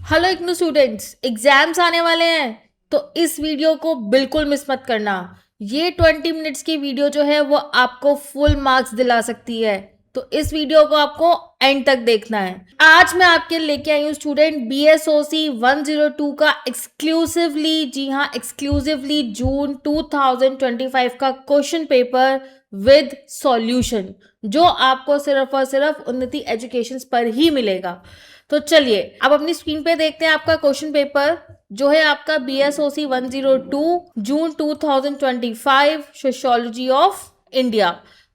Hello IGNOU students, exams आने वाले हैं तो इस वीडियो को बिल्कुल मिस मत करना। ये 20 मिनट्स की वीडियो जो है वो आपको फुल मार्क्स दिला सकती है, तो इस वीडियो को आपको एंड तक देखना है। आज मैं आपके लेके आई हूँ स्टूडेंट BSOC 102 का एक्सक्लूसिवली, जी हाँ एक्सक्लूसिवली जून 2025 का क्वेश्चन पेपर विद सॉल्यूशन, जो आपको सिर्फ और सिर्फ उन्नति एजुकेशन पर ही मिलेगा। तो चलिए अब अपनी स्क्रीन पे देखते हैं आपका क्वेश्चन पेपर, जो है आपका BSOC 102 June 2025 sociology of India.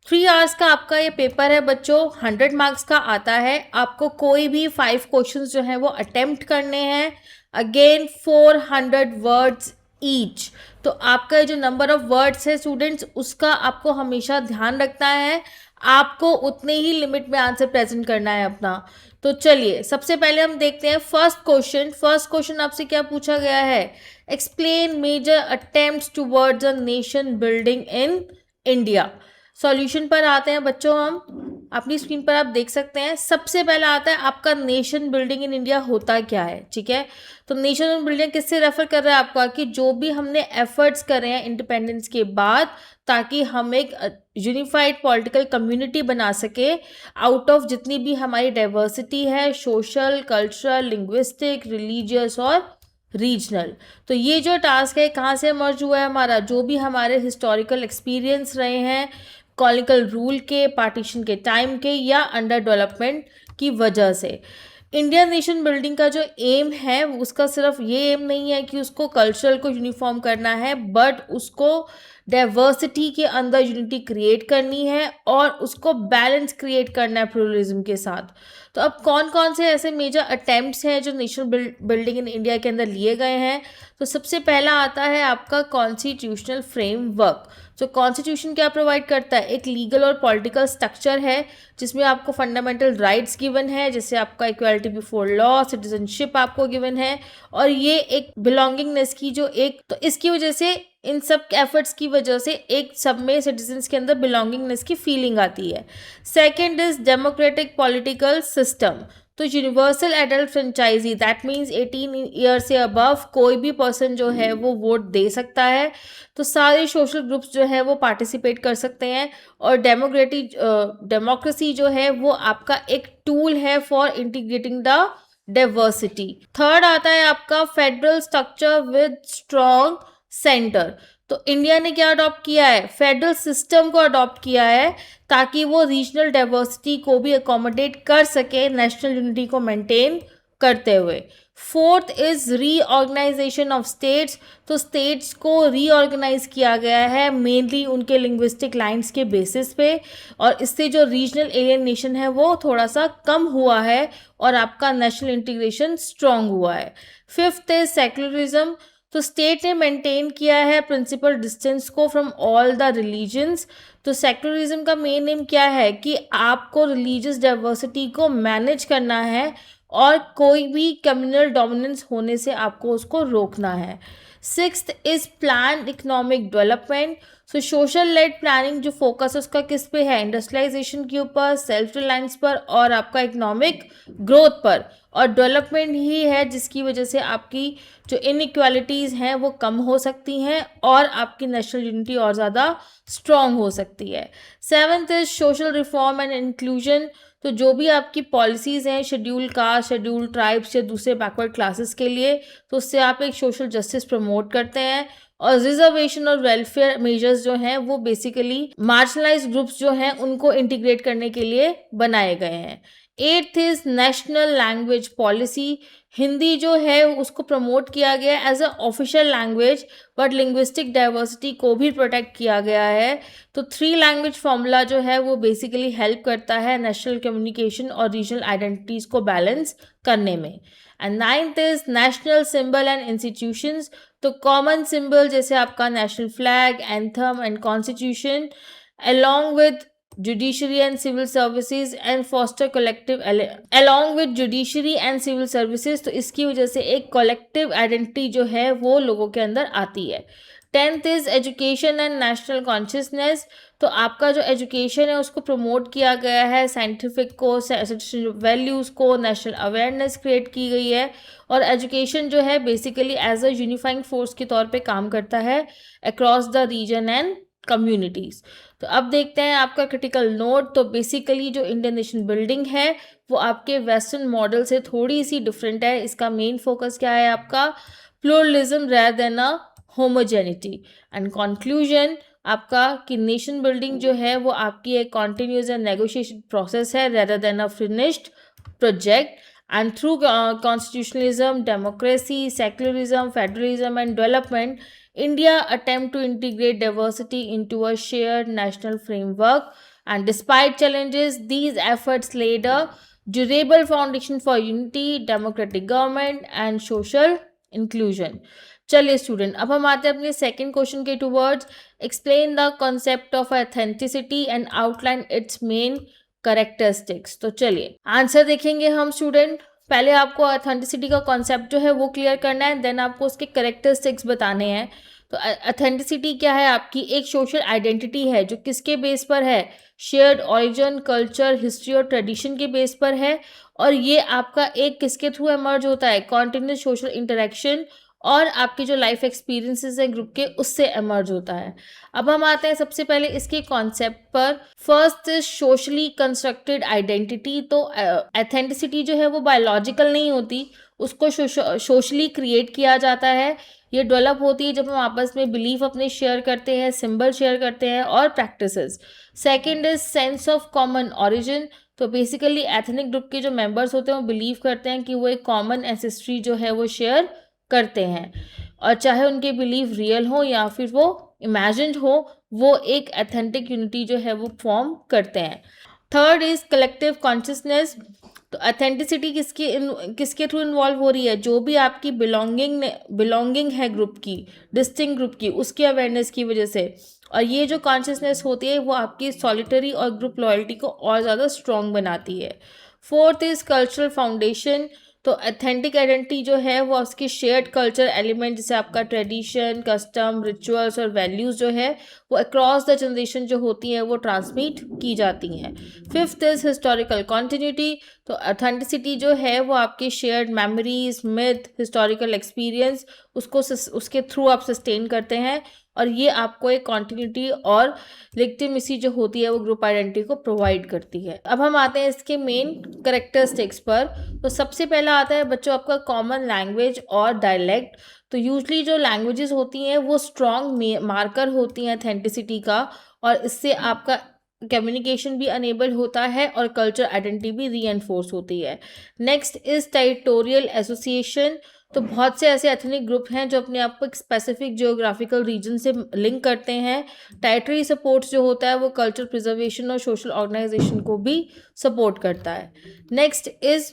3 hours का आपका ये पेपर है बच्चों, 100 मार्क्स का आता है। आपको कोई भी 5 क्वेश्चंस जो है वो अटेम्प्ट करने हैं, अगेन 400 वर्ड्स ईच। तो आपका जो नंबर ऑफ वर्ड्स है स्टूडेंट्स, उसका आपको हमेशा ध्यान रखना है। आपको उतने ही लिमिट में आंसर प्रेजेंट करना है अपना। तो चलिए सबसे पहले हम देखते हैं फर्स्ट क्वेश्चन। फर्स्ट क्वेश्चन आपसे क्या पूछा गया है? Explain major attempts towards a nation building in India. Solution पर आते हैं बच्चों, हम अपनी स्क्रीन पर आप देख सकते हैं। सबसे पहला आता है आपका नेशन बिल्डिंग इन इंडिया होता क्या है, ठीक है। तो नेशन बिल्डिंग किससे रेफर कर रहा है आपका, कि जो भी हमने एफर्ट्स करे हैं इंडिपेंडेंस के बाद, ताकि हम एक यूनिफाइड पॉलिटिकल कम्युनिटी बना सके आउट ऑफ जितनी भी हमारी डाइवर्सिटी है, सोशल, कल्चरल, लिंग्विस्टिक, रिलीजियस और रीजनल। तो ये जो टास्क है कहाँ से मर्ज हुआ है हमारा, जो भी हमारे हिस्टोरिकल एक्सपीरियंस रहे हैं कॉलोनियल रूल के, पार्टीशन के टाइम के, या अंडर डेवलपमेंट की वजह से। इंडियन नेशन बिल्डिंग का जो एम है उसका सिर्फ ये एम नहीं है कि उसको कल्चरल को यूनिफॉर्म करना है, बट उसको डाइवर्सिटी के अंदर यूनिटी क्रिएट करनी है और उसको बैलेंस क्रिएट करना है प्लूरलिज्म के साथ। तो अब कौन कौन से ऐसे मेजर अटेम्प्ट्स हैं जो नेशनल बिल्डिंग इन इंडिया के अंदर लिए गए हैं? तो सबसे पहला आता है आपका कॉन्स्टिट्यूशनल फ्रेमवर्क। तो कॉन्स्टिट्यूशन क्या प्रोवाइड करता है? एक लीगल और पॉलिटिकल स्ट्रक्चर है जिसमें आपको फंडामेंटल राइट्स गिवन है, जैसे आपका इक्वालिटी बिफोर लॉ, सिटीजनशिप आपको गिवन है, और ये एक बिलोंगिंगनेस की जो एक, तो इसकी वजह से, इन सब एफर्ट्स की वजह से एक सब में सिटीजन्स के अंदर बिलोंगिंगनेस की फीलिंग आती है। Second is democratic political system. तो universal adult franchise, that means 18 year से अबव कोई भी पर्सन जो है वो वोट दे सकता है। तो सारे सोशल ग्रुप्स जो है वो पार्टिसिपेट कर सकते हैं। और डेमोक्रेसी जो है वो आपका एक टूल है for integrating the diversity. Third आता है आपका federal structure with strong centre. तो इंडिया ने क्या अडॉप्ट किया है? फेडरल सिस्टम को अडॉप्ट किया है, ताकि वो रीजनल डाइवर्सिटी को भी अकोमोडेट कर सके नेशनल यूनिटी को मेंटेन करते हुए। Fourth is reorganisation of states. तो स्टेट्स को रीऑर्गेनाइज किया गया है मेनली उनके लिंग्विस्टिक लाइंस के बेसिस पे, और इससे जो रीजनल एलियनेशन है वो थोड़ा सा कम हुआ है और आपका नेशनल इंटीग्रेशन स्ट्रांग हुआ है। Fifth is secularism. तो स्टेट ने मेंटेन किया है प्रिंसिपल डिस्टेंस को फ्रॉम ऑल द रिलीजन्स। तो सेक्युलरिज्म का मेन एम क्या है कि आपको रिलीजियस डाइवर्सिटी को मैनेज करना है और कोई भी कम्युनल डोमिनेंस होने से आपको उसको रोकना है। Sixth is plan economic development. So social led planning जो फोकस है उसका किस पे है? इंडस्ट्रियलाइजेशन के ऊपर, सेल्फ रिलायंस पर और आपका इकोनॉमिक ग्रोथ पर। और डेवलपमेंट ही है जिसकी वजह से आपकी जो इनइक्वालिटीज़ हैं वो कम हो सकती हैं और आपकी नेशनल यूनिटी और ज़्यादा स्ट्रॉन्ग हो सकती है। Seventh is social reform and inclusion. तो जो भी आपकी पॉलिसीज़ हैं शेड्यूल कास्ट, शेड्यूल ट्राइब्स या दूसरे बैकवर्ड क्लासेस के लिए, तो उससे आप एक सोशल जस्टिस प्रमोट करते हैं। और रिजर्वेशन और वेलफेयर मेजर्स जो हैं वो बेसिकली मार्जिनलाइज ग्रुप्स जो हैं उनको इंटीग्रेट करने के लिए बनाए गए हैं। Eighth is national language policy. Hindi जो है उसको प्रमोट किया गया as a official language, but linguistic diversity को भी प्रोटेक्ट किया गया है। तो 3 लैंग्वेज फॉर्मूला जो है वो बेसिकली हेल्प करता है नेशनल कम्युनिकेशन और रीजनल आइडेंटिटीज़ को बैलेंस करने में। And ninth is national symbol and institutions. तो कॉमन सिंबल जैसे आपका national flag, anthem and constitution, along with judiciary and civil services and foster collective along with judiciary and civil services। तो इसकी वजह से एक कलेक्टिव आइडेंटिटी जो है वो लोगों के अंदर आती है। 10th is education and national consciousness. तो आपका जो एजुकेशन है उसको प्रमोट किया गया है, साइंटिफिक को, वैल्यूज़ को, नेशनल अवेयरनेस क्रिएट की गई है। और एजुकेशन जो है basically as a unifying force के तौर पे काम करता है across the region and communities. तो अब देखते हैं आपका क्रिटिकल नोट। तो बेसिकली जो इंडियन नेशन बिल्डिंग है वो आपके वेस्टर्न मॉडल से थोड़ी सी डिफरेंट है। इसका मेन फोकस क्या है आपका? Pluralism rather than a homogeneity. And conclusion आपका कि नेशन बिल्डिंग जो है वो आपकी एक कॉन्टिन्यूस एंड नेगोशिएशन प्रोसेस है rather than a finished project. And through constitutionalism, democracy, secularism, federalism, and development, India attempt to integrate diversity into a shared national framework. And despite challenges, these efforts laid a durable foundation for unity, democratic government, and social inclusion. चलिए student, अब हम आते हैं अपने second question के towards. Explain the concept of authenticity and outline its main characteristics. तो चलिए answer देखेंगे हम स्टूडेंट। पहले आपको ऑथेंटिसिटी का कॉन्सेप्ट जो है वो क्लियर करना है, देन आपको उसके करेक्टरिस्टिक्स बताने हैं। तो ऑथेंटिसिटी क्या है? आपकी एक सोशल आइडेंटिटी है जो किसके बेस पर है? शेयर्ड ओरिजिन, कल्चर, हिस्ट्री और ट्रेडिशन के बेस पर है। और ये आपका एक किसके थ्रू एमर्ज होता है? कॉन्टिन्यूस सोशल इंटरेक्शन और आपके जो लाइफ एक्सपीरियंसेस हैं ग्रुप के, उससे एमर्ज होता है। अब हम आते हैं सबसे पहले इसके कॉन्सेप्ट पर। First is socially constructed identity. तो एथेंटिसिटी जो है वो बायोलॉजिकल नहीं होती, उसको सोशली क्रिएट किया जाता है। ये डेवलप होती है जब हम आपस में बिलीफ अपने शेयर करते हैं, सिंबल शेयर करते हैं और practices. Second is sense of common origin. तो बेसिकली एथनिक ग्रुप के जो मेंबर्स होते हैं वो बिलीव करते हैं कि वो एक कॉमन एंसेस्ट्री जो है वो शेयर करते हैं, और चाहे उनके बिलीव रियल हो या फिर वो इमेजिन्ड हो, वो एक एथेंटिक यूनिटी जो है वो फॉर्म करते हैं। Third is collective consciousness. तो अथेंटिसिटी किसके थ्रू इन्वॉल्व हो रही है? जो भी आपकी बिलोंगिंग है ग्रुप की, डिस्टिंक्ट ग्रुप की, उसकी अवेयरनेस की वजह से। और ये जो कॉन्शियसनेस होती है वो आपकी सॉलिटरी और ग्रुप लॉयल्टी को और ज़्यादा स्ट्रॉन्ग बनाती है। Fourth is cultural foundation. तो अथेंटिक आइडेंटिटी जो है वो उसकी शेयर्ड कल्चर एलिमेंट, जैसे आपका ट्रेडिशन, कस्टम, रिचुअल्स और वैल्यूज़ जो है वो अक्रॉस द जनरेशन जो होती हैं वो ट्रांसमिट की जाती हैं। Fifth is historical continuity. तो अथेंटिसिटी जो है वो आपकी shared memories, myth, historical experience, उसके थ्रू आप सस्टेन करते हैं, और ये आपको एक कॉन्टिन्यूटी और लेजिटिमेसी जो होती है वो ग्रुप आइडेंटिटी को प्रोवाइड करती है। अब हम आते हैं इसके मेन करेक्टरिस्टिक्स पर। तो सबसे पहला आता है बच्चों आपका कॉमन लैंग्वेज और डायलेक्ट। तो यूजली जो लैंग्वेजेस होती हैं वो स्ट्रॉन्ग मार्कर होती हैं अथेंटिसिटी का, और इससे आपका कम्युनिकेशन भी अनेबल होता है और कल्चर आइडेंटिटी भी रीएनफोर्स होती है। Next is territorial association. तो बहुत से ऐसे एथनिक ग्रुप हैं जो अपने आप को एक स्पेसिफिक जियोग्राफिकल रीजन से लिंक करते हैं। टेरिटरी सपोर्ट जो होता है वो कल्चर प्रिजर्वेशन और सोशल ऑर्गेनाइजेशन को भी सपोर्ट करता है। Next is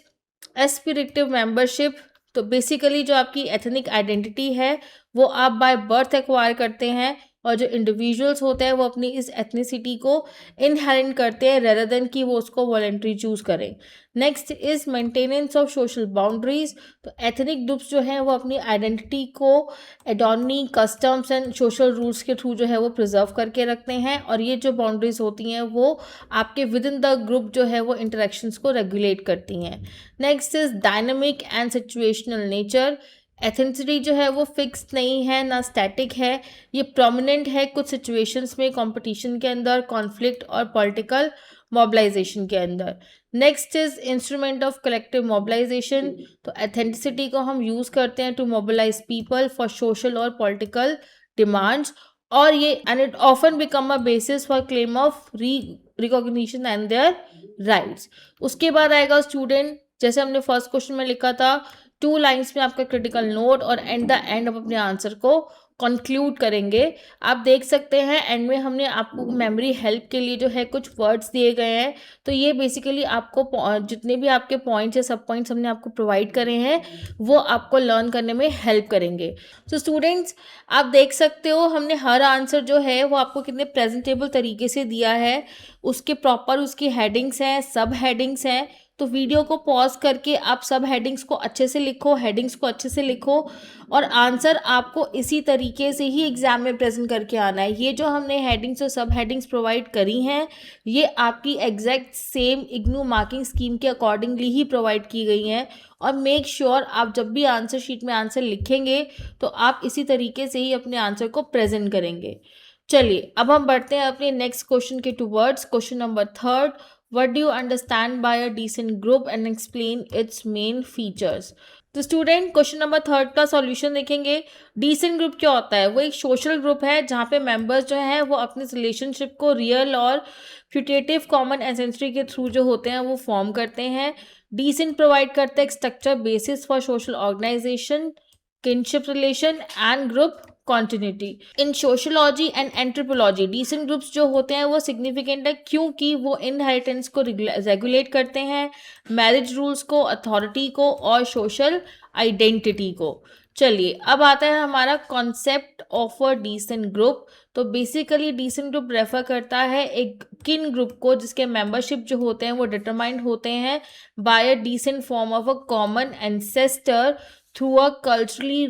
aspirative membership. तो बेसिकली जो आपकी एथनिक आइडेंटिटी है वो आप बाय बर्थ एक्वायर करते हैं, और जो इंडिविजुअल्स होते हैं वो अपनी इस एथनिसिटी को इनहेरिट करते हैं रेदर देन कि वो उसको वॉलंटरी चूज करें। Next is maintenance of social boundaries. तो एथनिक ग्रुप्स जो हैं वो अपनी आइडेंटिटी को एडॉनी, कस्टम्स एंड सोशल रूल्स के थ्रू जो है वो प्रिजर्व करके रखते हैं, और ये जो बाउंड्रीज होती हैं वो आपके विद इन द ग्रुप जो है वो इंटरेक्शंस को रेगुलेट करती हैं। Next is dynamic and situational nature. Authenticity जो है वो फिक्स नहीं है ना स्टैटिक है, ये प्रोमिनेंट है कुछ सिचुएशंस में, कंपटीशन के अंदर, कॉन्फ्लिक्ट और पॉलिटिकल मोबिलाइजेशन के अंदर। Next is instrument of collective mobilisation. तो एथेंटिसिटी को हम यूज़ करते हैं to mobilise people for social और पॉलिटिकल डिमांड्स, और ये and it often become a basis for claim of recognition and their rights. उसके बाद आएगा स्टूडेंट, जैसे हमने फर्स्ट क्वेश्चन में लिखा था, 2 लाइन्स में आपका क्रिटिकल नोट, और एट द एंड आप अपने आंसर को कंक्लूड करेंगे। आप देख सकते हैं एंड में हमने आपको मेमोरी हेल्प के लिए जो है कुछ वर्ड्स दिए गए हैं। तो ये बेसिकली आपको जितने भी आपके पॉइंट्स या सब पॉइंट्स हमने आपको प्रोवाइड करे हैं वो आपको लर्न करने में हेल्प करेंगे। तो स्टूडेंट्स आप देख सकते हो हमने हर आंसर जो है वो आपको कितने प्रेजेंटेबल तरीके से दिया है, उसके प्रॉपर उसकी हेडिंग्स हैं, सब हेडिंग्स हैं, तो वीडियो को पॉज करके आप सब हेडिंग्स को अच्छे से लिखो, हेडिंग्स को अच्छे से लिखो और आंसर आपको इसी तरीके से ही एग्जाम में प्रेजेंट करके आना है। ये जो हमने हेडिंग्स और सब हेडिंग्स प्रोवाइड करी हैं, ये आपकी exact same IGNOU marking scheme के अकॉर्डिंगली ही प्रोवाइड की गई हैं। और मेक श्योर आप जब भी आंसर शीट में आंसर लिखेंगे तो आप इसी तरीके से ही अपने आंसर को प्रेजेंट करेंगे। चलिए अब हम बढ़ते हैं अपने नेक्स्ट क्वेश्चन के towards. Question number 3, what do you understand by a descent group and explain its main features. तो स्टूडेंट क्वेश्चन नंबर 3 का सॉल्यूशन देखेंगे। डिसेंट ग्रुप क्या होता है? वो एक सोशल ग्रुप है जहाँ पे मेंबर्स जो हैं वो अपने रिलेशनशिप को रियल और फ्यूटेटिव कॉमन एसेंसरी के थ्रू जो होते हैं वो फॉर्म करते हैं। डिसेंट प्रोवाइड करता है एक structure basis for social organisation, kinship relation and group continuity. In sociology and anthropology, decent groups जो होते हैं वो significant है क्योंकि वो inheritance को regulate करते हैं, marriage rules को, authority को और social identity को। चलिए अब आता है हमारा concept of a descent group. तो बेसिकली डिसेंट ग्रुप रेफर करता है एक किन ग्रुप को जिसके मेंबरशिप जो होते हैं वो डिटरमाइंड होते हैं by a descent form of a common ancestor through a culturally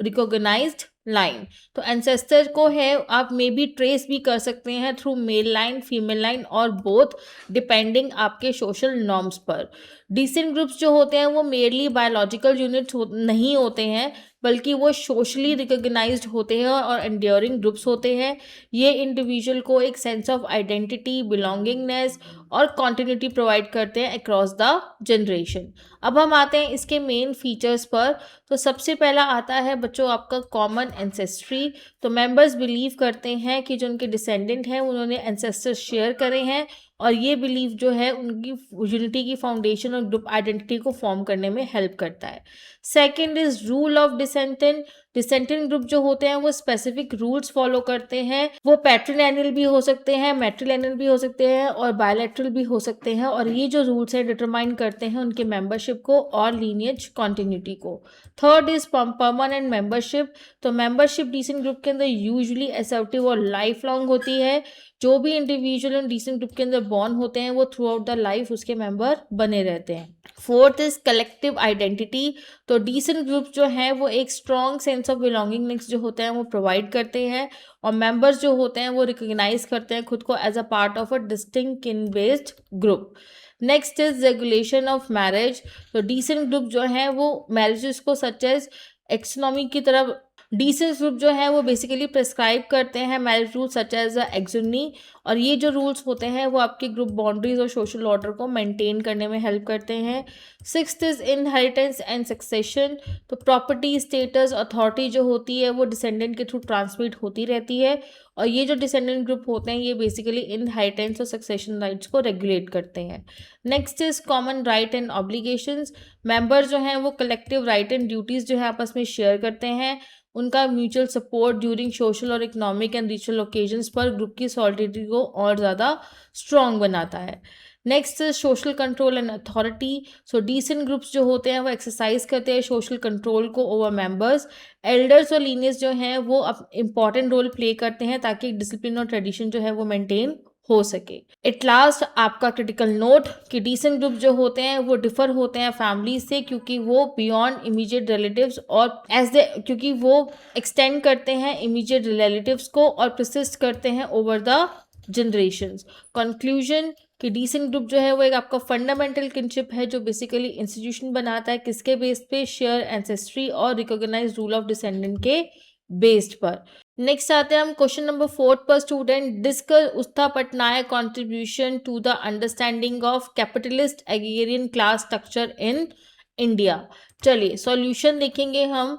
recognised line. तो एंसेस्टर को है आप मे बी ट्रेस भी कर सकते हैं through male line, female line और बोथ डिपेंडिंग आपके सोशल नॉर्म्स पर। डिसेंट ग्रुप्स जो होते हैं वो मेरली बायोलॉजिकल यूनिट्स नहीं होते हैं बल्कि वो सोशली रिकॉग्नाइज्ड होते हैं और एंड्योरिंग ग्रुप्स होते हैं। ये इंडिविजुअल को एक सेंस ऑफ आइडेंटिटी, बिलोंगिंगनेस और कॉन्टिन्यूटी प्रोवाइड करते हैं अक्रॉस द जनरेशन। अब हम आते हैं इसके मेन फीचर्स पर। तो सबसे पहला आता है बच्चों आपका कॉमन एंसेस्ट्री। तो मेंबर्स बिलीव करते हैं कि जो उनके डिसेंडेंट हैं उन्होंने एंसेस्टर्स शेयर करे हैं और ये बिलीव जो है उनकी यूनिटी की फाउंडेशन और ग्रुप आइडेंटिटी को फॉर्म करने में हेल्प करता है। Second is rule of descendant. Descendant group जो होते हैं वो स्पेसिफिक रूल्स फॉलो करते हैं। वो पैट्रिलिनियल भी हो सकते हैं, मैट्रिलिनियल भी हो सकते हैं और बायलैटरल भी हो सकते हैं और ये जो रूल्स हैं डिटरमाइन करते हैं उनके मेंबरशिप को और लीनिएज कॉन्टिन्यूटी को। Third is permanent membership. तो मेंबरशिप डिसेंट ग्रुप के अंदर यूजुअली असर्टिव और लाइफ लॉन्ग होती है। जो भी इंडिविजुअल डिसेंट ग्रुप के अंदर बॉर्न होते हैं वो थ्रू आउट द लाइफ उसके मेंबर बने रहते हैं। Fourth is collective identity. तो डिसेंट ग्रुप जो है वो एक स्ट्रॉन्ग सेंस ऑफ बिलोंगिंगनेस जो होते हैं वो प्रोवाइड करते हैं और मेंबर्स जो होते हैं वो रिकॉग्नाइज करते हैं खुद को as a part of a distinct kin based group. Next is regulation of marriage. तो डिसेंट ग्रुप जो है वो मैरिजेस को सच एज एक्सोनॉमी की तरफ डिसेंट ग्रुप जो है वो बेसिकली प्रेस्क्राइब करते हैं मैरिज रूल सच एज एक्सोनी और ये जो रूल्स होते हैं वो आपके ग्रुप बाउंड्रीज और सोशल ऑर्डर को मेंटेन करने में हेल्प करते हैं। Sixth is inheritance and succession. तो प्रॉपर्टी, स्टेटस, अथॉरिटी जो होती है वो डिसेंडेंट के थ्रू ट्रांसमिट होती रहती है और ये जो डिसेंडेंट ग्रुप होते हैं ये बेसिकली इनहेरिटेंस और सक्सेशन राइट्स को रेगुलेट करते हैं। Next is common right and obligations. Member जो हैं वो कलेक्टिव राइट एंड ड्यूटीज जो है आपस में शेयर करते हैं। उनका म्यूचुअल सपोर्ट ड्यूरिंग सोशल और इकोनॉमिक एंड रिचुअल ओकेजन्स पर ग्रुप की सॉलिडिटी को और ज़्यादा स्ट्रॉन्ग बनाता है। Next social control and authority. So descent groups जो होते हैं वो एक्सरसाइज करते हैं सोशल कंट्रोल को ओवर मेंबर्स। एल्डर्स और लीनियर्स जो हैं वो इंपॉर्टेंट रोल प्ले करते हैं ताकि डिसिप्लिन और ट्रेडिशन जो है वो मेंटेन हो सके। एट लास्ट आपका क्रिटिकल नोट कि डिसेंट ग्रुप जो होते हैं वो डिफर होते हैं फैमिली से क्योंकि वो बियॉन्ड इमीडिएट रिलेटिव्स और क्योंकि वो एक्सटेंड करते हैं इमीडिएट रिलेटिव्स को और प्रसिस्ट करते हैं ओवर द जनरेशंस। कंक्लूजन कि डिसेंट ग्रुप जो है वो एक आपका फंडामेंटल किनशिप है जो बेसिकली इंस्टीट्यूशन बनाता है किसके बेस पे? शेयर एंसेस्ट्री और रिकॉग्नाइज रूल ऑफ डिसेंडेंट के बेस्ड पर। नेक्स्ट आते हैं हम क्वेश्चन नंबर 4 पर। स्टूडेंट डिस्कस उस्ता Patnaik contribution to the understanding of capitalist agrarian class structure in India. चलिए सॉल्यूशन देखेंगे हम।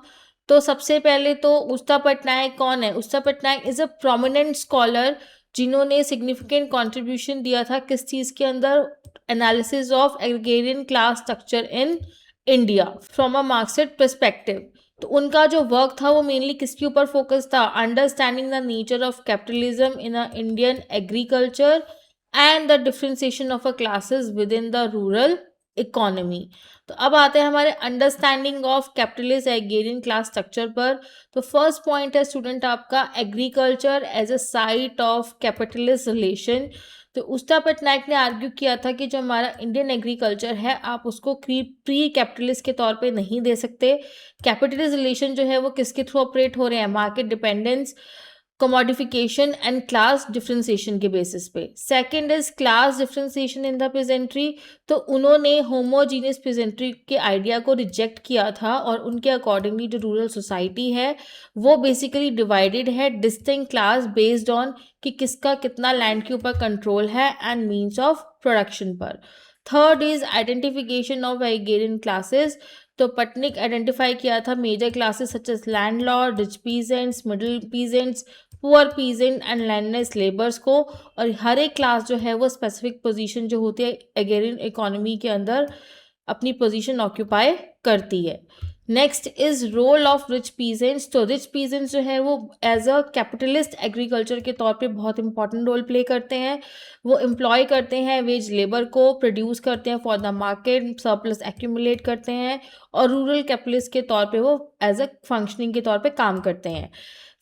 तो सबसे पहले तो उस्ता पटनायक कौन है? उस्ता Patnaik is a prominent scholar जिन्होंने सिग्निफिकेंट कंट्रीब्यूशन दिया था किस चीज़ के अंदर? Analysis of agrarian class structure in India from a Marxist perspective. तो उनका जो वर्क था वो मेनली किसके ऊपर फोकस था? Understanding the nature of capitalism in a Indian agriculture and the differentiation of a classes with in the rural economy. तो अब आते हैं हमारे understanding of capitalist agrarian class structure पर। तो फर्स्ट पॉइंट है स्टूडेंट आपका agriculture as a site of capitalist relation. तो उष्टा पटनायक ने आर्ग्यू किया था कि जो हमारा इंडियन एग्रीकल्चर है आप उसको प्री कैपिटलिस्ट के तौर पे नहीं दे सकते। कैपिटलिस्ट रिलेशन जो है वो किसके थ्रू ऑपरेट हो रहे हैं, market dependence, commodification and class differentiation के बेसिस पे। Second is class differentiation in the pageantry. तो उन्होंने होमोजीनियस पेजेंट्री के आइडिया को रिजेक्ट किया था और उनके अकॉर्डिंगली जो रूरल सोसाइटी है वो बेसिकली डिवाइडेड है डिस्टिंक्ट क्लास बेस्ड ऑन कि किसका कितना लैंड के ऊपर कंट्रोल है एंड मीन्स ऑफ प्रोडक्शन पर। Third is identification of agrarian classes. तो पटनिक आइडेंटिफाई किया था major classes such as landlord, rich peasants, middle peasants, poor peasant and landless labours को। और हर एक क्लास जो है वो स्पेसिफिक पोजीशन जो होती है एग्रेरियन इकोनॉमी के अंदर अपनी पोजीशन ऑक्यूपाई करती है। Next is role of rich peasants. तो रिच पीजेंट्स जो है वो एज अ कैपिटलिस्ट एग्रीकल्चर के तौर पे बहुत इंपॉर्टेंट रोल प्ले करते हैं। वो एम्प्लॉय करते हैं वेज लेबर को, प्रोड्यूस करते हैं for the market, surplus accumulate करते हैं और रूरल कैपिटलिस्ट के तौर पे वो एज अ फंक्शनिंग के तौर पे काम करते हैं।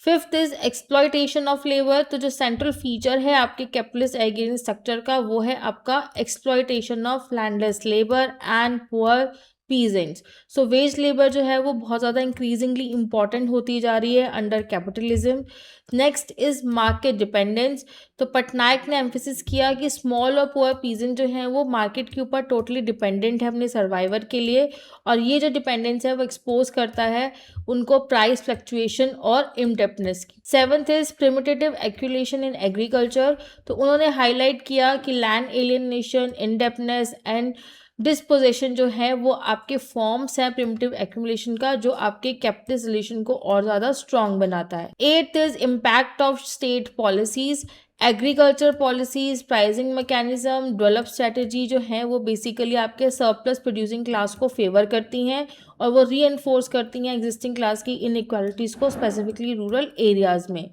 Fifth is exploitation of labour. तो जो सेंट्रल फीचर है आपके कैपिटलिस्ट एग्रीरियन स्ट्रक्चर का वो है आपका exploitation of landless labour and poor peasants. So veg labour जो है वो बहुत ज़्यादा इंक्रीजिंगली इंपॉर्टेंट होती जा रही है under capitalism. Next is market dependence. तो पटनायक ने एम्फेसिस किया कि स्मॉल और पुअर पीजेंट जो हैं वो मार्केट के ऊपर टोटली डिपेंडेंट है अपने सर्वाइवर के लिए और ये जो डिपेंडेंस है वो एक्सपोज करता है उनको प्राइस फ्लक्चुएशन और इनडेप्थनेस की। Seventh is primitive accumulation in agriculture. तो उन्होंने हाईलाइट किया कि land alienation, indebtedness and dispossession जो है वो आपके फॉर्म्स हैं प्रिमिटिव एक्यूमुलेशन का जो आपके कैपिटलिस्ट रिलेशन को और ज़्यादा स्ट्रॉन्ग बनाता है। Eighth is impact of state policies. Agriculture policies, pricing mechanism, develop strategy जो हैं वो बेसिकली आपके सरप्लस प्रोड्यूसिंग क्लास को फेवर करती हैं और वो री करती हैं एग्जिस्टिंग क्लास की इनइक्वालिटीज़ को स्पेसिफिकली रूरल एरियाज में।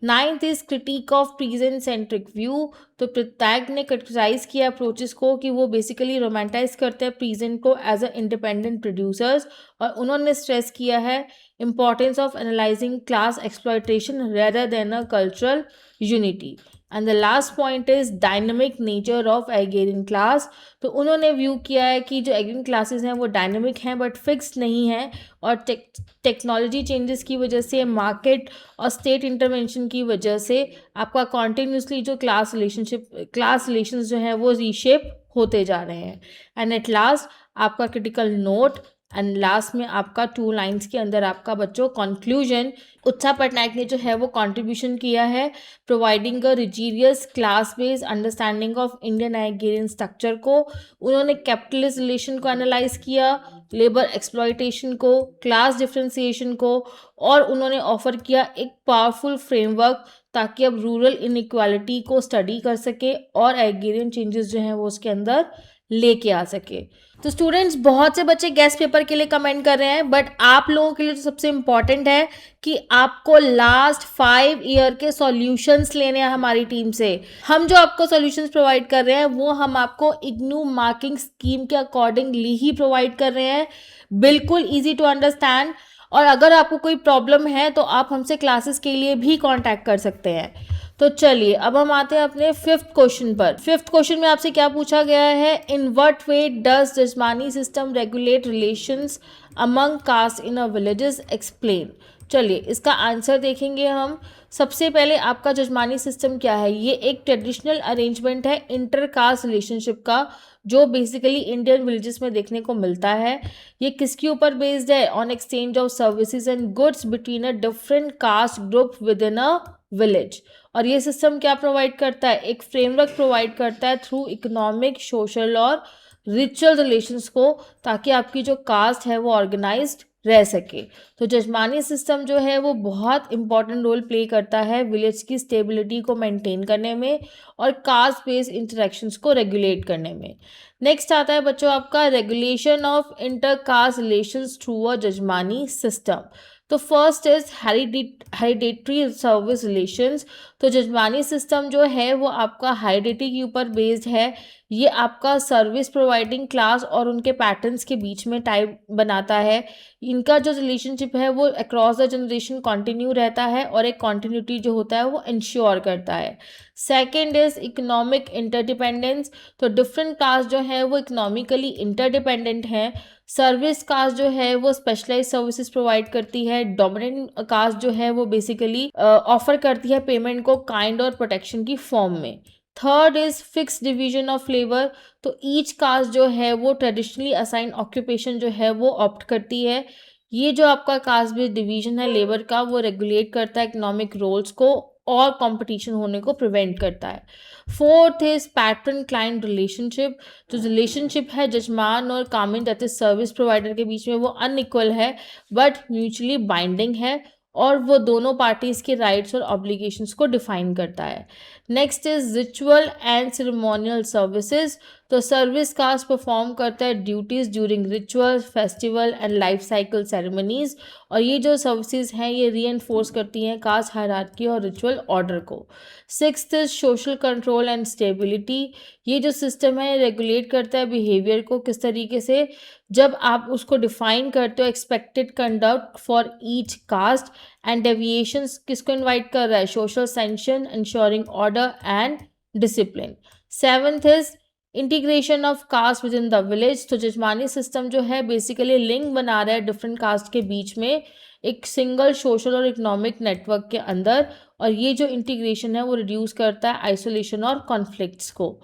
Ninth is critic of present centric view. तो पटनायक ने क्रिटिसाइज किया अप्रोचेस को कि वो बेसिकली रोमांटाइज करते हैं प्रेजेंट को एज अ इंडिपेंडेंट प्रोड्यूसर्स और उन्होंने स्ट्रेस किया है importance of analysing class exploitation rather than a cultural unity. And the last point is dynamic nature of agrarian class. तो उन्होंने व्यू किया है कि जो एग्रेरियन क्लासेस हैं वो डायनेमिक हैं बट फिक्स नहीं हैं और टेक्नोलॉजी चेंजेस की वजह से, मार्केट और स्टेट इंटरवेंशन की वजह से आपका कॉन्टिन्यूसली जो क्लास रिलेशंस जो हैं वो रीशेप होते जा रहे हैं। एंड एट लास्ट आपका क्रिटिकल नोट एंड लास्ट में आपका 2 लाइन्स के अंदर आपका बच्चों कंक्लूजन। उत्सा पटनायक ने जो है वो कंट्रीब्यूशन किया है providing a rigorous class based understanding of Indian agrarian structure को। उन्होंने कैपिटलिस्ट रिलेशन को एनालाइज किया, लेबर एक्सप्लॉयटेशन को, क्लास डिफ्रेंसिएशन को और उन्होंने ऑफर किया एक पावरफुल फ्रेमवर्क ताकि अब रूरल इनइक्वालिटी को स्टडी कर सके और एग्रेरियन चेंजेस जो हैं वो उसके अंदर लेके आ सके। तो स्टूडेंट्स बहुत से बच्चे गेस्ट पेपर के लिए कमेंट कर रहे हैं बट आप लोगों के लिए तो सबसे इम्पॉर्टेंट है कि आपको लास्ट 5 ईयर के सॉल्यूशंस लेने हैं हमारी टीम से। हम जो आपको सॉल्यूशंस प्रोवाइड कर रहे हैं वो हम आपको इग्नू मार्किंग स्कीम के अकॉर्डिंगली ही प्रोवाइड कर रहे हैं, बिल्कुल ईजी टू अंडरस्टैंड। और अगर आपको कोई प्रॉब्लम है तो आप हमसे क्लासेस के लिए भी कॉन्टैक्ट कर सकते हैं। तो चलिए अब हम आते हैं अपने 5th क्वेश्चन पर। 5th क्वेश्चन में आपसे क्या पूछा गया है, in what way does jajmani system regulate relations among caste in a villages, explain. चलिए इसका आंसर देखेंगे हम। सबसे पहले आपका जजमानी सिस्टम क्या है, ये एक ट्रेडिशनल अरेंजमेंट है इंटर कास्ट रिलेशनशिप का जो बेसिकली इंडियन विलेजेस में देखने को मिलता है। ये किसके ऊपर बेस्ड है, on exchange of services and goods between a different caste group with in a village. और ये सिस्टम क्या प्रोवाइड करता है, एक फ्रेमवर्क प्रोवाइड करता है थ्रू इकोनॉमिक, सोशल और रिचुअल रिलेशंस को ताकि आपकी जो कास्ट है वो ऑर्गेनाइज्ड रह सके। तो जजमानी सिस्टम जो है वो बहुत इंपॉर्टेंट रोल प्ले करता है विलेज की स्टेबिलिटी को मेंटेन करने में और कास्ट बेस्ड इंटरेक्शंस को रेगुलेट करने में। नेक्स्ट आता है बच्चों आपका regulation of inter caste relations through a jajmani system. तो first is hereditary service relations. तो जजमानी सिस्टम जो है वो आपका हेरिडिटी के ऊपर बेस्ड है, ये आपका सर्विस प्रोवाइडिंग क्लास और उनके पैटर्न्स के बीच में टाइप बनाता है। इनका जो रिलेशनशिप है वो अक्रॉस द जनरेशन कंटिन्यू रहता है और एक कंटिन्यूटी जो होता है वो इंश्योर करता है। Second is economic interdependence. तो डिफरेंट कास्ट जो है वो इकोनॉमिकली इंटरडिपेंडेंट हैं। सर्विस कास्ट जो है वो स्पेशलाइज सर्विसेज प्रोवाइड करती है। डोमिनेंट कास्ट जो है वो बेसिकली ऑफर करती है पेमेंट को काइंड और प्रोटेक्शन की फॉर्म में। Third is fix division of labour. तो ईच कास्ट जो है वो ट्रेडिशनली असाइन ऑक्यूपेशन जो है वो ऑप्ट करती है। ये जो आपका कास्ट बेस्ड डिवीजन है लेबर का वो रेगुलेट करता है इकोनॉमिक रोल्स को और कंपटीशन होने को प्रिवेंट करता है। Fourth is pattern client relationship. जो रिलेशनशिप है जजमान और कामिन दैट इज सर्विस प्रोवाइडर के बीच में वो अनइक्वल है बट म्यूचुअली बाइंडिंग है और वो दोनों पार्टीज के राइट्स और ऑब्लिगेशंस को डिफाइन करता है। Next is ritual and ceremonial services. तो सर्विस कास्ट परफॉर्म करता है duties during ritual festival and life cycle ceremonies और ये जो सर्विसेज हैं ये रीएनफोर्स करती हैं कास्ट हायरार्की और रिचुअल ऑर्डर को। Sixth is social control and stability. ये जो सिस्टम है रेगुलेट करता है बिहेवियर को किस तरीके से, जब आप उसको डिफाइन करते हो expected conduct for each caste and deviations किसको इनवाइट कर रहा है, social sanction ensuring order and discipline. Seventh is integration of caste with in the village. तो जजमानी सिस्टम जो है बेसिकली लिंक बना रहा है डिफरेंट कास्ट के बीच में एक सिंगल सोशल और इकोनॉमिक नेटवर्क के अंदर और ये जो इंटीग्रेशन है वो रिड्यूस करता है आइसोलेशन और कॉन्फ्लिक्ट्स को।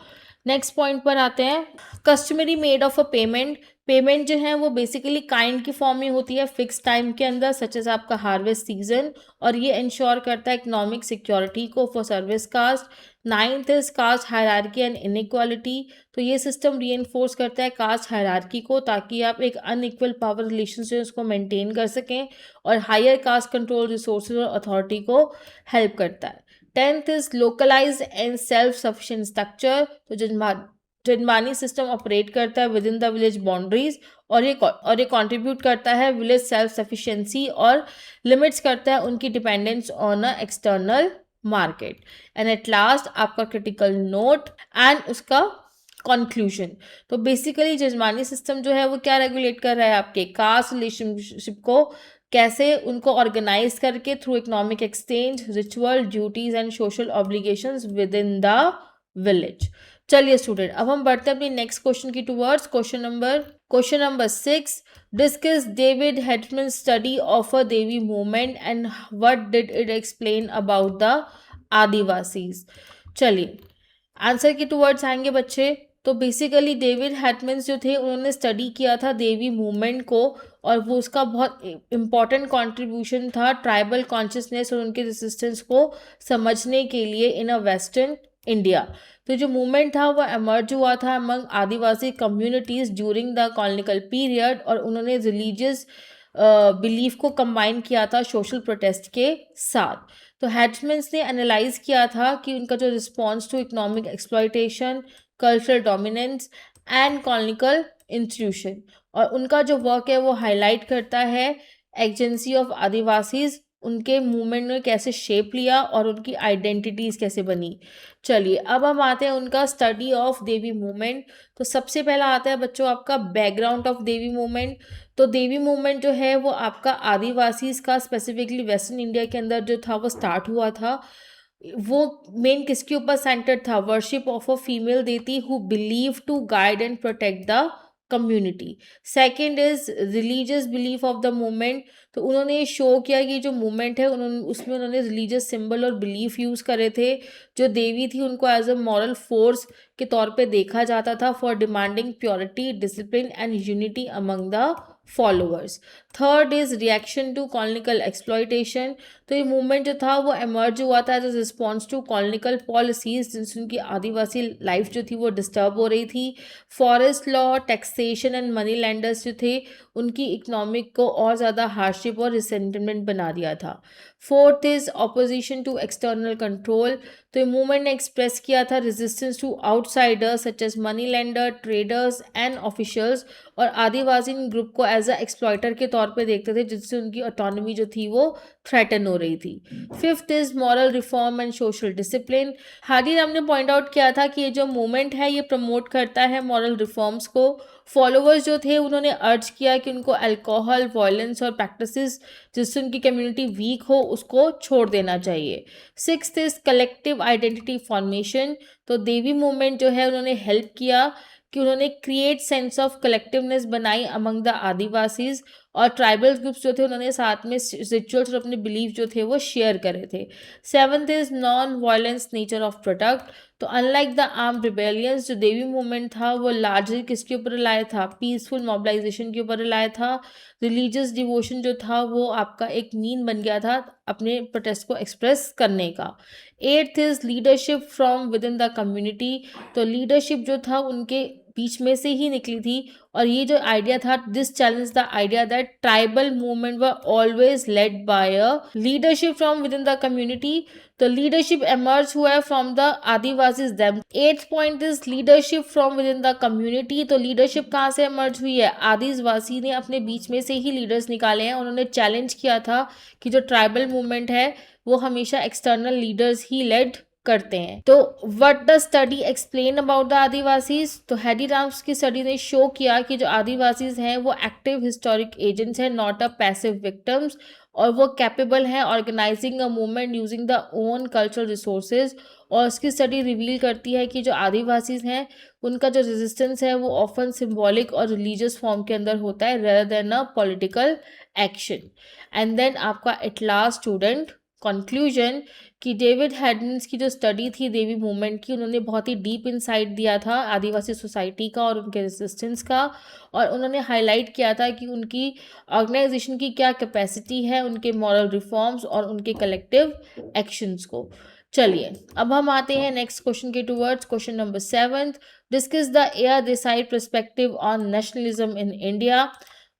नेक्स्ट पॉइंट पर आते हैं, customary made of a payment. Payment जो है वो बेसिकली काइंड की फॉर्म में होती है फिक्स टाइम के अंदर सच एज आपका हार्वेस्ट सीजन और ये इंश्योर करता है इकोनॉमिक सिक्योरिटी को for service caste. Ninth is caste hierarchy and inequality. तो ये सिस्टम रीइंफोर्स करता है कास्ट हायरार्की को ताकि आप एक अनइक्वल पावर रिलेशन जो है उसको मेंटेन कर सकें और हायर कास्ट कंट्रोल रिसोर्सेज और अथॉरिटी को हेल्प करता है। Tenth is localised and self sufficient structure. तो जजमानी सिस्टम ऑपरेट करता है with in the village boundaries और ये कंट्रीब्यूट करता है विलेज सेल्फ सफिशिएंसी और लिमिट्स करता है उनकी dependence on a external market. And at last आपका क्रिटिकल नोट एंड उसका कंक्लूजन। तो बेसिकली जजमानी सिस्टम जो है वो क्या रेगुलेट कर रहा है, आपके कास्ट रिलेशनशिप को कैसे उनको ऑर्गेनाइज करके through economic exchange ritual duties and social obligations with in the village. चलिए स्टूडेंट अब हम बढ़ते हैं अपनी नेक्स्ट क्वेश्चन की towards question number 6। Discuss David Hetman study of a Devi movement and what did it explain about the Adivasis. चलिए answer की towards आएंगे बच्चे। तो बेसिकली डेविड हेटमैन जो थे उन्होंने स्टडी किया था देवी मूवमेंट को और वो उसका बहुत इम्पॉर्टेंट कंट्रीब्यूशन था ट्राइबल कॉन्शियसनेस और उनके रेजिस्टेंस को समझने के लिए इन अ वेस्टर्न इंडिया। तो जो मूवमेंट था वो एमर्ज हुआ था among Adivasi communities during the colonial period और उन्होंने रिलीजियस बिलीफ को कंबाइन किया था सोशल प्रोटेस्ट के साथ। तो हेटमैन्स ने एनालाइज किया था कि उनका जो response to economic exploitation cultural dominance and colonial institution और उनका जो वर्क है वो हाईलाइट करता है एजेंसी ऑफ आदिवासीज उनके मूवमेंट ने कैसे शेप लिया और उनकी आइडेंटिटीज़ कैसे बनी। चलिए अब हम आते हैं उनका स्टडी ऑफ देवी मूवमेंट। तो सबसे पहला आता है बच्चों आपका बैकग्राउंड ऑफ देवी मूवमेंट। तो देवी मूवमेंट जो है वो आपका आदिवासीज का स्पेसिफिकली वेस्टर्न इंडिया के अंदर जो था वो स्टार्ट हुआ था। वो मेन किसके ऊपर सेंटर था, worship of a female deity who believe to guide and protect the community. Second is religious belief of the movement. तो उन्होंने शो किया कि जो मूवमेंट है उन्होंने रिलीजियस सिंबल और बिलीफ यूज़ करे थे। जो देवी थी उनको एज अ मॉरल फोर्स के तौर पे देखा जाता था for demanding purity discipline and unity among the followers. Third is reaction to colonial exploitation. तो ये मूवमेंट जो था वो एमर्ज हुआ था as a response to colonial policies जिनसे उनकी आदिवासी लाइफ जो थी वो डिस्टर्ब हो रही थी। Forest law taxation and money landers जो थे उनकी इकोनॉमिक को और ज़्यादा हार्डशिप और रिसेंटमेंट बना दिया था। Fourth is opposition to external control. तो ये मूवमेंट ने एक्सप्रेस किया था resistance to outsiders such as money lender traders and officials और आदिवासी ग्रुप को एज अ एक्सप्लॉइटर के तौर पे देखते थे, जिससे उनकी ऑटोनॉमी जो थी वो थ्रेटन हो रही थी। Fifth is moral reform and social discipline. Hadi Ram ने पॉइंट आउट किया था कि ये जो मूवमेंट है ये प्रमोट करता है मॉरल रिफॉर्म्स को। फॉलोअर्स जो थे उन्होंने अर्ज किया कि उनको अल्कोहल, वायलेंस और प्रैक्टिसेस जिससे उनकी कम्युनिटी वीक हो उसको छोड़ देना चाहिए। Sixth is collective identity formation. तो देवी मूवमेंट जो है उन्होंने हेल्प किया कि उन्होंने क्रिएट सेंस ऑफ कलेक्टिवनेस बनाई अमंग द आदिवासीज, और ट्राइबल ग्रुप्स जो थे उन्होंने साथ में रिचुअल्स और अपने बिलीफ जो थे वो शेयर करे थे। Seventh is non violence nature of product. तो अनलाइक द आर्म्ड रिबेलियंस, जो देवी मूवमेंट था वो लार्जली किसके ऊपर रिलाय था, पीसफुल मोबिलाइजेशन के ऊपर रिलाय था। रिलीजियस डिवोशन जो था वो आपका एक मीन बन गया था अपने प्रोटेस्ट को एक्सप्रेस करने का। Eighth is leadership from with in the community. तो लीडरशिप जो था उनके बीच में से ही निकली थी, और ये जो आइडिया था, this challenge the idea that tribal movement were always led by a leadership from with in the community. तो लीडरशिप एमर्ज हुआ है from the Adivasis them. Eighth point is leadership from with in the community. तो leadership कहाँ से emerge हुई है, आदिवासी ने अपने बीच में से ही लीडर्स निकाले हैं। उन्होंने चैलेंज किया था कि जो ट्राइबल मूवमेंट है वो हमेशा एक्सटर्नल लीडर्स ही लेड करते हैं। तो what the study explain about the Adivasis. तो हैडी राम्स की स्टडी ने शो किया कि जो आदिवासीज हैं वो एक्टिव हिस्टोरिक एजेंट्स हैं, नॉट अ पैसिव विक्टिम्स, और वो कैपेबल हैं organising a movement using the own cultural resources. और उसकी स्टडी रिवील करती है कि जो आदिवासीज हैं उनका जो रेजिस्टेंस है वो ऑफन सिम्बॉलिक और रिलीजियस फॉर्म के अंदर होता है rather than a political action. And then आपका एट लास्ट स्टूडेंट कंक्लूजन कि डेविड हेडन्स की जो स्टडी थी देवी मूवमेंट की, उन्होंने बहुत ही डीप इनसाइट दिया था आदिवासी सोसाइटी का और उनके रेजिस्टेंस का, और उन्होंने हाईलाइट किया था कि उनकी ऑर्गेनाइजेशन की क्या कैपेसिटी है उनके मॉरल रिफॉर्म्स और उनके कलेक्टिव एक्शंस को। चलिए अब हम आते हैं नेक्स्ट क्वेश्चन के towards. Question number 7, discuss the air Desai perspective on nationalism in India.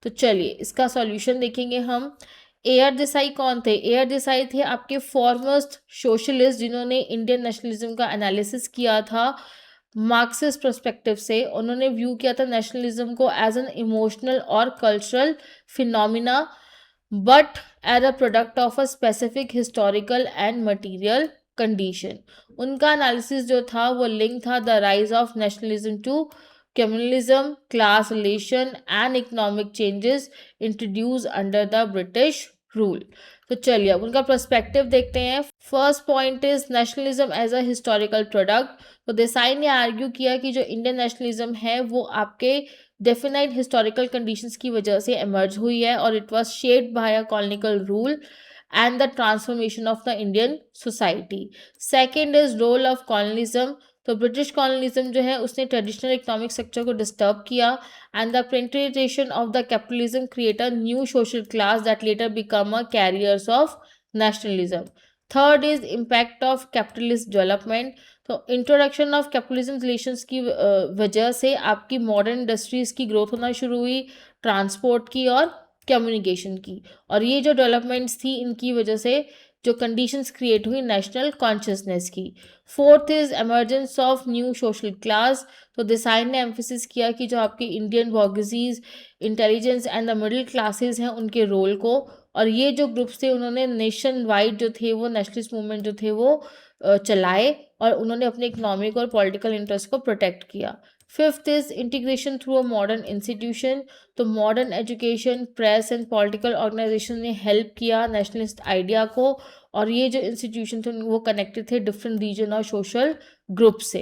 तो चलिए इसका सॉल्यूशन देखेंगे हम। एयर देसाई कौन थे, एयर देसाई थे आपके फॉरमोस्ट सोशलिस्ट जिन्होंने इंडियन नेशनलिज्म का एनालिसिस किया था मार्क्सिस्ट पर्सपेक्टिव से। उन्होंने व्यू किया था नेशनलिज्म को एज एन इमोशनल और cultural phenomena, but as a product of a specific historical and material condition. उनका एनालिसिस जो था वो लिंक था the rise of nationalism to communalism, class relation and economic changes introduce under the British rule. तो चलिए अब उनका perspective देखते हैं। First point is nationalism as a historical product. तो देसाई ने आर्ग्यू किया कि जो इंडियन नेशनलिज्म है वो आपके डेफिनाइट हिस्टोरिकल कंडीशंस की वजह से एमर्ज हुई है, और it was shaped by a colonial rule and the transformation of the Indian society. Second is role of colonialism. तो ब्रिटिश कॉलोनिज्म जो है उसने ट्रेडिशनल इकोनॉमिक स्ट्रक्चर को डिस्टर्ब किया, and the penetration of the capitalism create a new social class that later become a carriers of nationalism. Third is impact of capitalist development. तो introduction of capitalism relations की वजह से आपकी modern industries की growth होना शुरू हुई, transport की और कम्युनिकेशन की, और ये जो डेवलपमेंट्स थी इनकी वजह से जो कंडीशंस क्रिएट हुई नेशनल कॉन्शियसनेस की। Fourth is emergence of new social class. तो देसाई ने एम्फेसिस किया कि जो आपके Indian bourgeoisies, intelligence and the middle classes हैं उनके रोल को, और ये जो ग्रुप्स थे उन्होंने नेशन वाइड जो थे वो नेशनलिस्ट मूवमेंट जो थे वो चलाए, और उन्होंने अपने इकोनॉमिक और पॉलिटिकल इंटरेस्ट को प्रोटेक्ट किया। Fifth is integration through a modern institution. तो modern education, press and political organisation ने हेल्प किया नेशनलिस्ट आइडिया को, और ये जो इंस्टीट्यूशन थे वो कनेक्टेड थे डिफरेंट रीजन और सोशल ग्रुप से।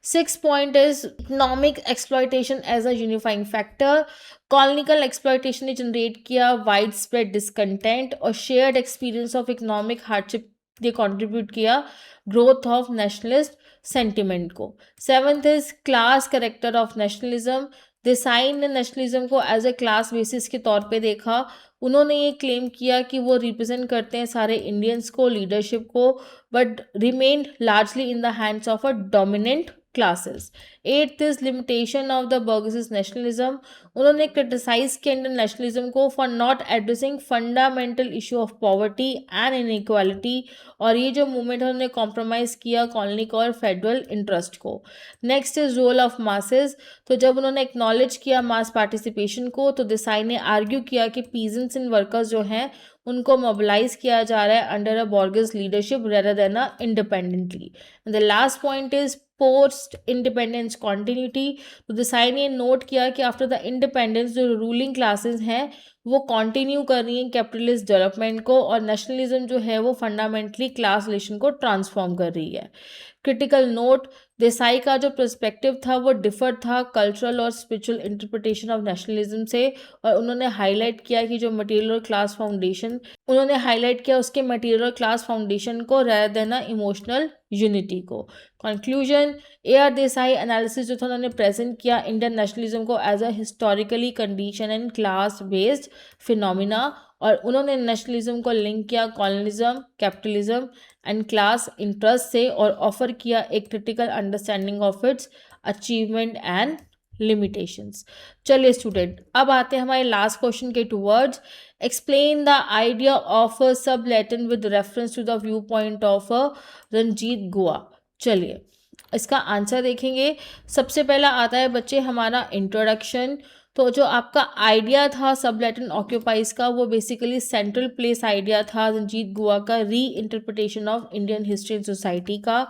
Six point is economic exploitation as a unifying factor. Colonial exploitation ने जनरेट किया वाइड स्प्रेड डिसकंटेंट, और shared experience of economic hardship ने कंट्रीब्यूट किया ग्रोथ ऑफ नेशनलिस्ट सेंटिमेंट को। Seventh is class character of nationalism. Desai ने nationalism को as a class basis के तौर पे देखा। उन्होंने ये क्लेम किया कि वो रिप्रेजेंट करते हैं सारे इंडियंस को, लीडरशिप को, but remained largely in the hands of a dominant classes. Eighth is limitation of the Burgess nationalism. उन्होंने क्रिटिसाइज किया इंडियन नेशनलिज्म को for not addressing fundamental issue of poverty and inequality, और ये जो movement है उन्होंने compromise किया colony को और फेडरल इंटरेस्ट को. Next is role of masses. तो जब उन्होंने एक्नॉलेज किया मास पार्टिसिपेशन को तो देसाई ने आर्ग्यू किया कि पीजेंट्स एंड वर्कर्स जो हैं उनको मोबिलाइज किया जा रहा है under a bourgeois leadership rather than a independently. And the last point is post independence continuity. तो देसाई ने नोट किया कि आफ्टर द इंडिपेंडेंस जो रूलिंग क्लासेस हैं वो कंटिन्यू कर रही हैं कैपिटलिस्ट डेवलपमेंट को, और नेशनलिज्म जो है वो फंडामेंटली क्लास रिलेशन को ट्रांसफॉर्म कर रही है. क्रिटिकल नोट, देसाई का जो पर्सपेक्टिव था वो डिफर था कल्चरल और स्पिरिचुअल इंटरप्रिटेशन ऑफ नेशनलिज्म से, और उन्होंने हाईलाइट किया कि जो मटेरियल और क्लास फाउंडेशन उन्होंने हाईलाइट किया उसके मटेरियल और क्लास फाउंडेशन को रेदर देन इमोशनल यूनिटी को. Conclusion, A R. देसाई एनालिसिस जो था उन्होंने प्रेजेंट किया इंडियन नेशनलिज्म को as a historically condition and class based phenomena, और उन्होंने नेशनलिज्म को लिंक किया colonialism, capitalism and class interest से, और ऑफर किया एक critical understanding of its achievement and limitations. चलिए स्टूडेंट, अब आते हैं हमारे लास्ट क्वेश्चन के towards. Explain the idea of अ सब Latin with reference to the viewpoint of Ranajit Guha. चलिए इसका आंसर देखेंगे. सबसे पहला आता है बच्चे हमारा इंट्रोडक्शन. तो जो आपका आइडिया था सब लैटिन ऑक्यूपाइज का वो बेसिकली सेंट्रल प्लेस आइडिया था रंजीत गुहा का reinterpretation of Indian history and society का.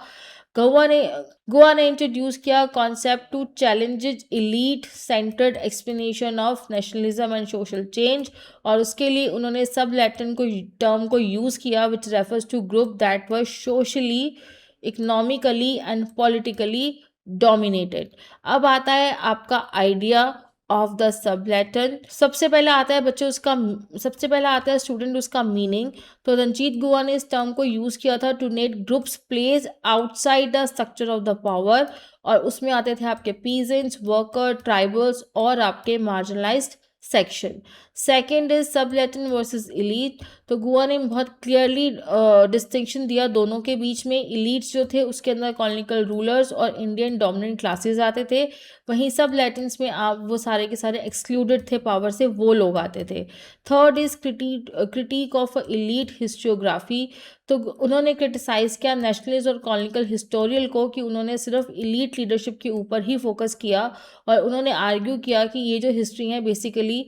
गुहा ने इंट्रोड्यूस किया concept to challenges elite centred explanation of nationalism and social change, और उसके लिए उन्होंने सब लैटिन को टर्म को यूज़ किया which refers to group that were socially economically and politically dominated. अब आता है आपका idea of the subaltern. सबसे पहला आता है स्टूडेंट उसका मीनिंग. तो रंजीत गुहा ने इस टर्म को यूज़ किया था denote groups place outside the structure of the power, और उसमें आते थे आपके पीजेंट्स, वर्कर, ट्राइबल्स और आपके मार्जिनलाइज्ड सेक्शन. सेकेंड इज सब लैटिन वर्सेस इलीट. तो गुहा ने बहुत क्लियरली डिस्टिंक्शन दिया दोनों के बीच में. इलीट्स जो थे उसके अंदर कॉलोनिकल रूलर्स और इंडियन डोमिनेंट क्लासेस आते थे, वहीं सब लैटिन्स में आप वो सारे के सारे एक्सक्लूडेड थे पावर से, वो लोग आते थे. Third is critic of elite historiography. तो उन्होंने क्रिटिसाइज किया नेशनलिस्ट और कॉलोनिकल हिस्टोरियल को कि उन्होंने सिर्फ इलीट लीडरशिप के ऊपर ही फोकस किया, और उन्होंने आर्ग्यू किया कि ये जो हिस्ट्री है बेसिकली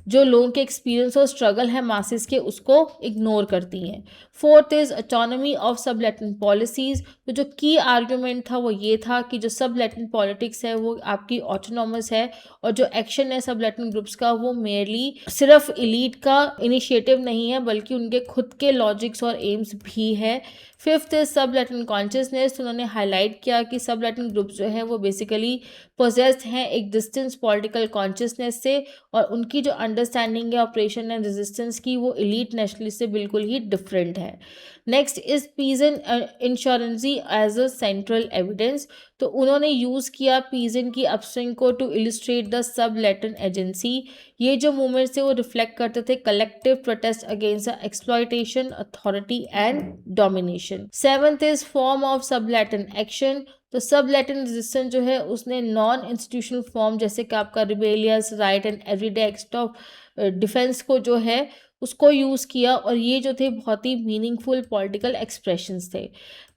जो लोगों के एक्सपीरियंस और स्ट्रगल है मासेस के उसको इग्नोर करती हैं. फोर्थ इज ऑटोनॉमी ऑफ सब लैटिन पॉलिसीज़. तो जो की आर्ग्यूमेंट था वो ये था कि जो सब लैटिन पॉलिटिक्स है वो आपकी ऑटोनॉमस है, और जो एक्शन है सब लैटिन ग्रुप्स का वो मेयरली सिर्फ इलीट का इनिशिएटिव नहीं है बल्कि उनके खुद के लॉजिक्स और एम्स भी है. फिफ्थ इज सब लैटिन कॉन्शियसनेस. उन्होंने हाईलाइट किया कि सब लैटिन ग्रुप्स जो है वो बेसिकली पोजेस्ड हैं एक डिस्टेंस पॉलिटिकल कॉन्शियसनेस से, और उनकी जो अंडरस्टैंडिंग है ऑपरेशन एंड रेजिस्टेंस की वो इलीट नेशनलिस्ट से बिल्कुल ही डिफरेंट है. Next is peasant insurgency as a central evidence. तो उन्होंने यूज़ किया पीजेंट की अपस्विंग को to illustrate the subaltern agency. ये जो मूवमेंट से वो रिफ्लेक्ट करते थे collective protest against exploitation, authority and domination. Seventh is form of subaltern action. तो सब लैटिन रेजिस्टेंस जो है उसने नॉन इंस्टीट्यूशनल फॉर्म जैसे कि आपका rebellious right and everyday act of defence को जो है उसको यूज़ किया, और ये जो थे बहुत ही मीनिंगफुल पॉलिटिकल एक्सप्रेशंस थे.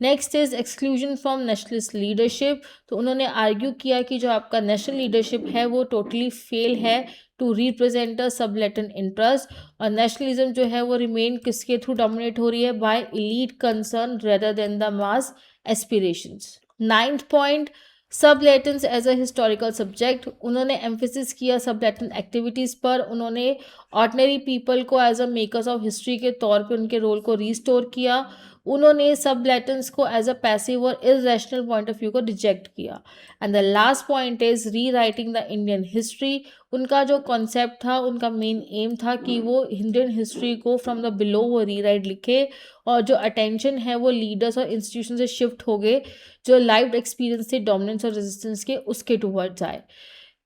Next is exclusion from nationalist leadership. तो उन्होंने आर्ग्यू किया कि जो आपका नेशनल लीडरशिप है वो टोटली फेल है टू रिप्रेजेंट अ सब लैटिन इंटरेस्ट, और नेशनलिज्म जो है वो रिमेन किसके थ्रू डोमिनेट हो रही है by elite concern rather than the mass aspirations. Ninth point, subalterns as a historical subject. उन्होंने एम्फेसिस किया सब लैटिन एक्टिविटीज़ पर. उन्होंने ऑर्डिनरी पीपल को as a makers of history के तौर पे उनके रोल को रीस्टोर किया. उन्होंने सब लैटिन्स को एज अ पैसिव और इरेशनल पॉइंट ऑफ व्यू को रिजेक्ट किया. And the last point is री राइटिंग द इंडियन हिस्ट्री. उनका जो कॉन्सेप्ट था उनका मेन एम था कि वो इंडियन हिस्ट्री को फ्रॉम द बिलो वो री राइट लिखे, और जो अटेंशन है वो लीडर्स और इंस्टीट्यूशन से शिफ्ट हो गए जो लाइव एक्सपीरियंस थे डोमिनेंस और रेजिस्टेंस के उसके टूवर्ड्स आए.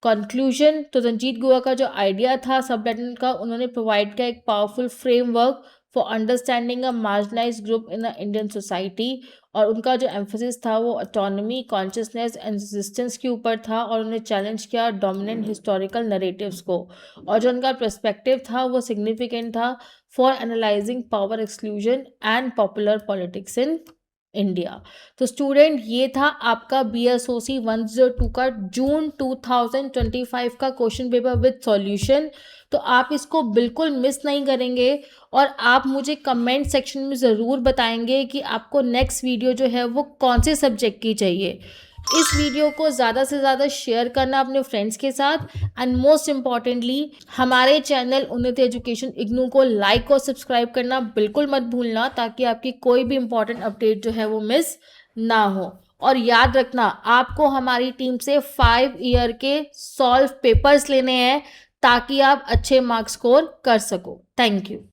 कंक्लूजन, तो रंजीत गुहा का जो आइडिया था सबलेटेंट का, उन्होंने प्रोवाइड किया एक powerful framework for understanding a marginalised group in a Indian society, और उनका जो एम्फोसिस था वो ऑटोनॉमी, कॉन्शियसनेस एंड रेजिस्टेंस के ऊपर था, और उन्होंने चैलेंज किया डोमिनेंट हिस्टोरिकल नरेटिव्स को, और जो उनका पर्सपेक्टिव था वो सिग्निफिकेंट था for analysing power exclusion and popular politics in India. तो स्टूडेंट, ये था आपका BSOC 102 का जून 2025 का क्वेश्चन पेपर विद सॉल्यूशन। तो आप इसको बिल्कुल मिस नहीं करेंगे, और आप मुझे कमेंट सेक्शन में ज़रूर बताएंगे कि आपको नेक्स्ट वीडियो जो है वो कौन से सब्जेक्ट की चाहिए। इस वीडियो को ज़्यादा से ज़्यादा शेयर करना अपने फ्रेंड्स के साथ, एंड मोस्ट इम्पॉर्टेंटली हमारे चैनल उन्नति एजुकेशन इग्नू को लाइक और सब्सक्राइब करना बिल्कुल मत भूलना, ताकि आपकी कोई भी इम्पॉर्टेंट अपडेट जो है वो मिस ना हो। और याद रखना, आपको हमारी टीम से 5 ईयर के सॉल्व पेपर्स लेने हैं ताकि आप अच्छे मार्क्स स्कोर कर सको। Thank you.